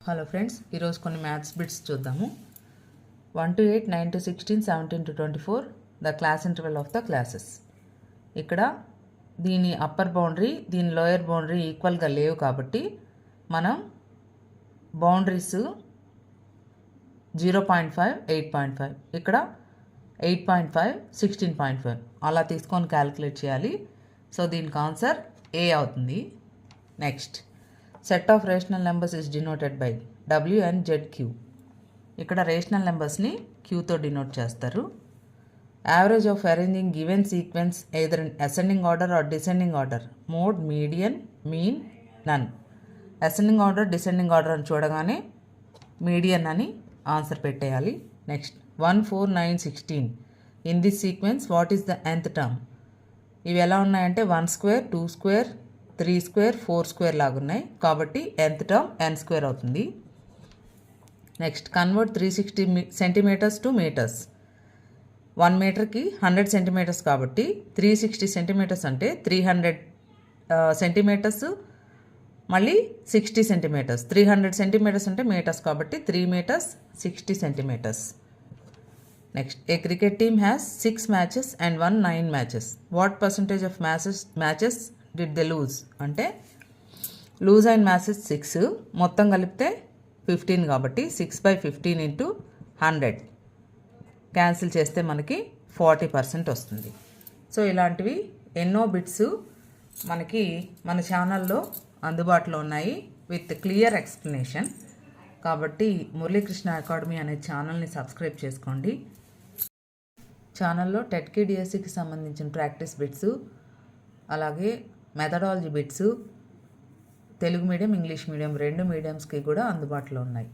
Hello friends, ఈరోజు కొన్ని maths bits చూద్దాము. 1 to 8, 9 to 16, 17 to 24 the class interval of the classes. ఇక్కడ దీని అప్పర్ బౌండరీ దీని లోయర్ బౌండరీ ఈక్వల్గా లేవు కాబట్టి మనం బౌండరీస్ 0.5, 8.5, ఇక్కడ 8.5, 16.5 అలా తీసుకొని క్యాలిక్యులేట్ చేయాలి. సో దీనికి ఆన్సర్ ఏ అవుతుంది. Next, set of rational numbers is denoted by W and ZQ. ఇక్కడ రేషనల్ నెంబర్స్ని క్యూతో డినోట్ చేస్తారు. Average of arranging given sequence either in ascending order or descending order, mode, median, mean, none. Ascending order, descending order అని చూడగానే median అని answer పెట్టేయాలి. Next, 1, 4, 9, 16 in this sequence what is the nth term. ఇవి ఎలా ఉన్నాయంటే 1 square, 2 square, 3 square, 4 square లాగున్నాయి కాబట్టి nth term n square అవుతుంది. Next, convert 360 centimetres to metres. 1 మీటర్కి 100 సెంటీమీటర్స్ కాబట్టి 360 సెంటీమీటర్స్ అంటే 300 సెంటీమీటర్స్ మళ్ళీ 60 సెంటీమీటర్స్. 300 సెంటీమీటర్స్ అంటే మీటర్స్ కాబట్టి 3 metres 60 centimetres. Next, a cricket team has 6 matches and 9 matches. What percentage of matches did they lose అంటే lose అయిన matches 6, మొత్తం కలిపితే 15 కాబట్టి 6/15 ఇంటూ 100 క్యాన్సిల్ చేస్తే మనకి 40% వస్తుంది. సో ఇలాంటివి ఎన్నో బిట్స్ మనకి మన ఛానల్లో అందుబాటులో ఉన్నాయి విత్ క్లియర్ ఎక్స్ప్లెనేషన్. కాబట్టి మురళీకృష్ణ అకాడమీ అనే ఛానల్ని సబ్స్క్రైబ్ చేసుకోండి. ఛానల్లో టెట్కి డిఎస్సికి సంబంధించిన ప్రాక్టీస్ బిట్స్, అలాగే methodology bits Telugu medium, English medium 2 మీడియంస్కి కూడా అందుబాటులో ఉన్నాయి.